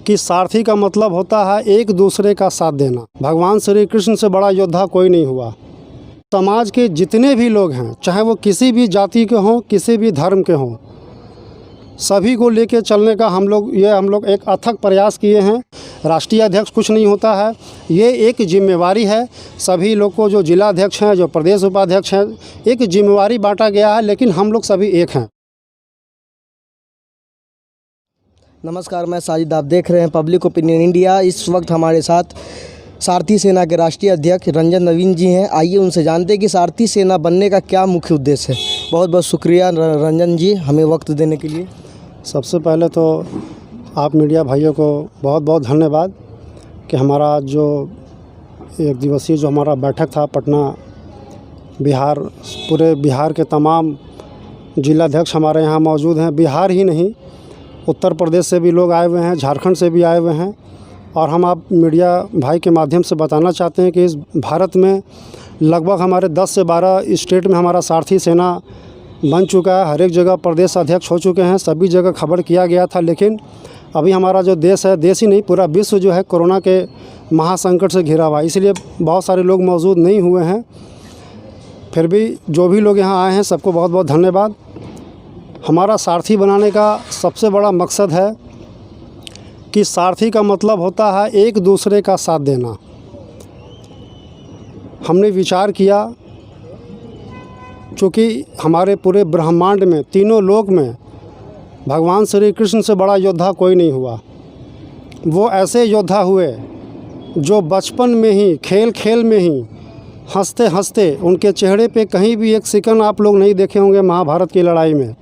कि सारथी का मतलब होता है एक दूसरे का साथ देना। भगवान श्री कृष्ण से बड़ा योद्धा कोई नहीं हुआ। समाज के जितने भी लोग हैं, चाहे वो किसी भी जाति के हों, किसी भी धर्म के हों, सभी को लेके चलने का हम लोग एक अथक प्रयास किए हैं। राष्ट्रीय अध्यक्ष कुछ नहीं होता है, ये एक जिम्मेवारी है। सभी लोग को, जो जिला अध्यक्ष हैं, जो प्रदेश उपाध्यक्ष हैं, एक जिम्मेवारी बांटा गया है, लेकिन हम लोग सभी एक हैं। नमस्कार, मैं साजिद, आप देख रहे हैं पब्लिक ओपिनियन इंडिया। इस वक्त हमारे साथ सारथी सेना के राष्ट्रीय अध्यक्ष रंजन नवीन जी हैं। आइए उनसे जानते हैं कि सारथी सेना बनने का क्या मुख्य उद्देश्य है। बहुत बहुत शुक्रिया रंजन जी, हमें वक्त देने के लिए। सबसे पहले तो आप मीडिया भाइयों को बहुत बहुत धन्यवाद कि हमारा जो एक दिवसीय जो हमारा बैठक था पटना, बिहार, पूरे बिहार के तमाम जिलाध्यक्ष हमारे यहाँ मौजूद हैं। बिहार ही नहीं, उत्तर प्रदेश से भी लोग आए हुए हैं, झारखंड से भी आए हुए हैं। और हम आप मीडिया भाई के माध्यम से बताना चाहते हैं कि इस भारत में लगभग हमारे 10 से 12 स्टेट में हमारा सारथी सेना बन चुका है। हर एक जगह प्रदेश अध्यक्ष हो चुके हैं, सभी जगह खबर किया गया था। लेकिन अभी हमारा जो देश है, देश ही नहीं पूरा विश्व जो है कोरोना के महासंकट से घिरा हुआ है, इसलिए बहुत सारे लोग मौजूद नहीं हुए हैं। फिर भी जो भी लोग यहाँ आए हैं, सबको बहुत बहुत धन्यवाद। हमारा सारथी बनाने का सबसे बड़ा मकसद है कि सारथी का मतलब होता है एक दूसरे का साथ देना। हमने विचार किया, चूँकि हमारे पूरे ब्रह्मांड में, तीनों लोक में भगवान श्री कृष्ण से बड़ा योद्धा कोई नहीं हुआ। वो ऐसे योद्धा हुए जो बचपन में ही, खेल खेल में ही, हंसते हंसते, उनके चेहरे पे कहीं भी एक सिकन आप लोग नहीं देखे होंगे। महाभारत की लड़ाई में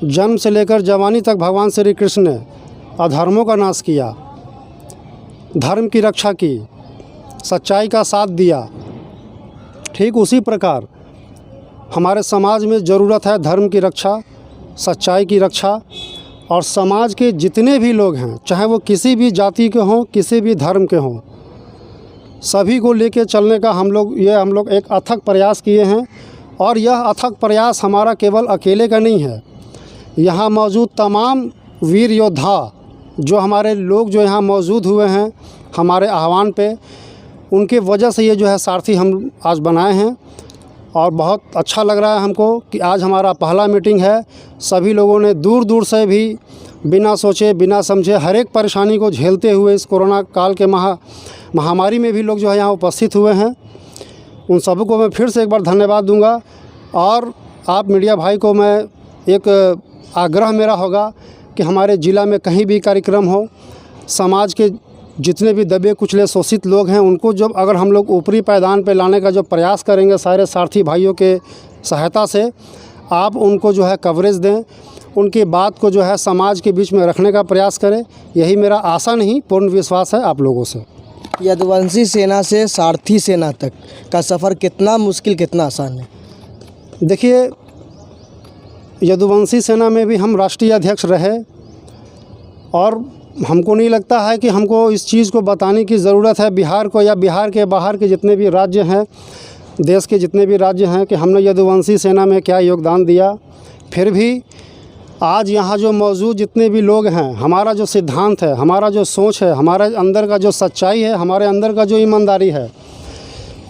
जन्म से लेकर जवानी तक भगवान श्री कृष्ण ने अधर्मों का नाश किया, धर्म की रक्षा की, सच्चाई का साथ दिया। ठीक उसी प्रकार हमारे समाज में ज़रूरत है धर्म की रक्षा, सच्चाई की रक्षा। और समाज के जितने भी लोग हैं, चाहे वो किसी भी जाति के हों, किसी भी धर्म के हों, सभी को लेके चलने का हम लोग एक अथक प्रयास किए हैं। और यह अथक प्रयास हमारा केवल अकेले का नहीं है। यहाँ मौजूद तमाम वीर योद्धा जो हमारे लोग जो यहाँ मौजूद हुए हैं हमारे आह्वान पे, उनके वजह से ये जो है सारथी हम आज बनाए हैं। और बहुत अच्छा लग रहा है हमको कि आज हमारा पहला मीटिंग है। सभी लोगों ने दूर दूर से भी बिना सोचे बिना समझे हर एक परेशानी को झेलते हुए इस कोरोना काल के महामारी में भी लोग जो है यहाँ उपस्थित हुए हैं। उन सबको मैं फिर से एक बार धन्यवाद दूंगा। और आप मीडिया भाई को मैं एक आग्रह मेरा होगा कि हमारे ज़िला में कहीं भी कार्यक्रम हो, समाज के जितने भी दबे कुचले शोषित लोग हैं, उनको जब अगर हम लोग ऊपरी पायदान पे लाने का जो प्रयास करेंगे सारे सारथी भाइयों के सहायता से, आप उनको जो है कवरेज दें, उनकी बात को जो है समाज के बीच में रखने का प्रयास करें। यही मेरा आशा नहीं, पूर्ण विश्वास है आप लोगों से। यदुवंशी सेना से सारथी सेना तक का सफ़र कितना मुश्किल, कितना आसान है? देखिए, यदुवंशी सेना में भी हम राष्ट्रीय अध्यक्ष रहे और हमको नहीं लगता है कि हमको इस चीज़ को बताने की ज़रूरत है बिहार को या बिहार के बाहर के जितने भी राज्य हैं, देश के जितने भी राज्य हैं, कि हमने यदुवंशी सेना में क्या योगदान दिया। फिर भी आज यहाँ जो मौजूद जितने भी लोग हैं, हमारा जो सिद्धांत है, हमारा जो सोच है, हमारे अंदर का जो सच्चाई है, हमारे अंदर का जो ईमानदारी है,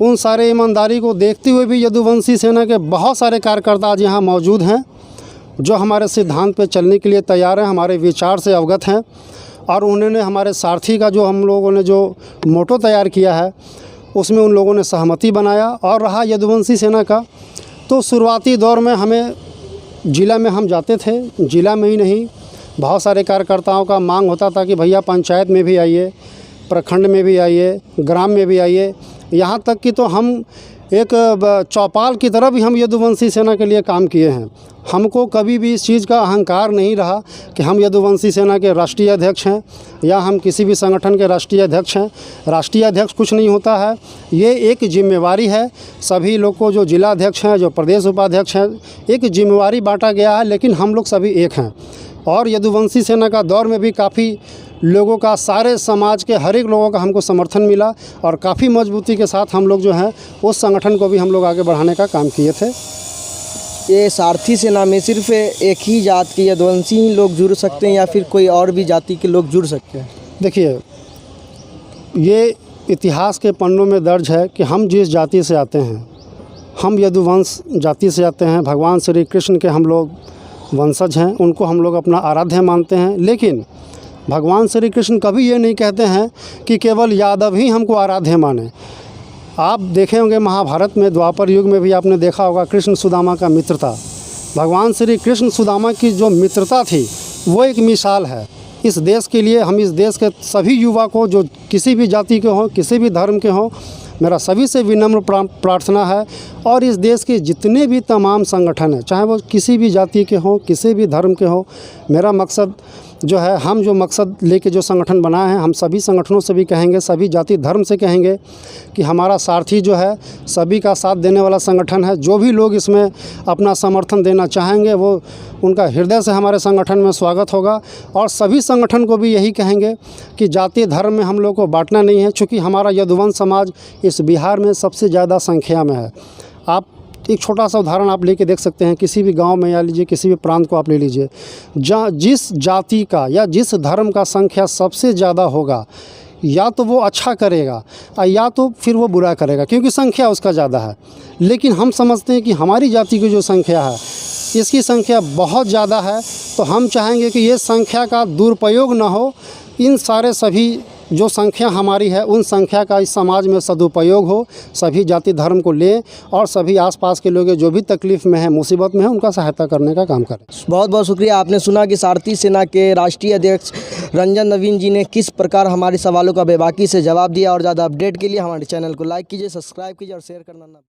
उन सारे ईमानदारी को देखते हुए भी यदुवंशी सेना के बहुत सारे कार्यकर्ता आज यहाँ मौजूद हैं जो हमारे सिद्धांत पे चलने के लिए तैयार हैं, हमारे विचार से अवगत हैं। और उन्होंने हमारे सारथी का जो हम लोगों ने जो मोटो तैयार किया है, उसमें उन लोगों ने सहमति बनाया। और रहा यदुवंशी सेना का, तो शुरुआती दौर में हमें ज़िला में हम जाते थे, ज़िला में ही नहीं, बहुत सारे कार्यकर्ताओं का मांग होता था कि भैया पंचायत में भी आइए, प्रखंड में भी आइए, ग्राम में भी आइए। यहाँ तक कि तो हम एक चौपाल की तरह भी हम यदुवंशी सेना के लिए काम किए हैं। हमको कभी भी इस चीज़ का अहंकार नहीं रहा कि हम यदुवंशी सेना के राष्ट्रीय अध्यक्ष हैं या हम किसी भी संगठन के राष्ट्रीय अध्यक्ष हैं। राष्ट्रीय अध्यक्ष कुछ नहीं होता है, ये एक जिम्मेवारी है। सभी लोग को, जो जिला अध्यक्ष हैं, जो प्रदेश उपाध्यक्ष हैं, एक जिम्मेवारी बांटा गया है, लेकिन हम लोग सभी एक हैं। और यदुवंशी सेना का दौर में भी काफ़ी लोगों का, सारे समाज के हर एक लोगों का हमको समर्थन मिला और काफ़ी मजबूती के साथ हम लोग जो हैं उस संगठन को भी हम लोग आगे बढ़ाने का काम किए थे। ये सारथी सेना में सिर्फ एक ही जात के यदुवंशी ही लोग जुड़ सकते हैं या फिर कोई और भी जाति के लोग जुड़ सकते हैं? देखिए, ये इतिहास के पन्नों में दर्ज है कि हम जिस जाति से आते हैं, हम यदुवंश जाति से आते हैं। भगवान श्री कृष्ण के हम लोग वंशज हैं, उनको हम लोग अपना आराध्य मानते हैं। लेकिन भगवान श्री कृष्ण कभी ये नहीं कहते हैं कि केवल यादव ही हमको आराध्य माने। आप देखे होंगे महाभारत में, द्वापर युग में भी आपने देखा होगा कृष्ण सुदामा का मित्रता। भगवान श्री कृष्ण सुदामा की जो मित्रता थी वो एक मिसाल है इस देश के लिए। हम इस देश के सभी युवा को, जो किसी भी जाति के हों, किसी भी धर्म के हों, मेरा सभी से विनम्र प्रार्थना है, और इस देश के जितने भी तमाम संगठन हैं, चाहे वो किसी भी जाति के हों, किसी भी धर्म के हों, मेरा मकसद जो है, हम जो मकसद लेके जो संगठन बनाए हैं, हम सभी संगठनों से भी कहेंगे, सभी जाति धर्म से कहेंगे कि हमारा सारथी जो है सभी का साथ देने वाला संगठन है। जो भी लोग इसमें अपना समर्थन देना चाहेंगे, वो उनका हृदय से हमारे संगठन में स्वागत होगा। और सभी संगठन को भी यही कहेंगे कि जाति धर्म में हम लोग को बांटना नहीं है, चूँकि हमारा यदुवंश समाज इस बिहार में सबसे ज़्यादा संख्या में है। आप एक छोटा सा उदाहरण आप लेके देख सकते हैं, किसी भी गांव में या लीजिए किसी भी प्रांत को आप ले लीजिए, जहाँ जिस जाति का या जिस धर्म का संख्या सबसे ज़्यादा होगा, या तो वो अच्छा करेगा या तो फिर वो बुरा करेगा, क्योंकि संख्या उसका ज़्यादा है। लेकिन हम समझते हैं कि हमारी जाति की जो संख्या है, इसकी संख्या बहुत ज़्यादा है, तो हम चाहेंगे कि ये संख्या का दुरुपयोग ना हो। इन सारे सभी जो संख्या हमारी है, उन संख्या का इस समाज में सदुपयोग हो, सभी जाति धर्म को लें और सभी आसपास के लोग जो भी तकलीफ़ में हैं, मुसीबत में हैं, उनका सहायता करने का काम करें। बहुत बहुत शुक्रिया। आपने सुना कि सारथी सेना के राष्ट्रीय अध्यक्ष रंजन नवीन जी ने किस प्रकार हमारे सवालों का बेबाकी से जवाब दिया। और ज़्यादा अपडेट के लिए हमारे चैनल को लाइक कीजिए, सब्सक्राइब कीजिए और शेयर करना ना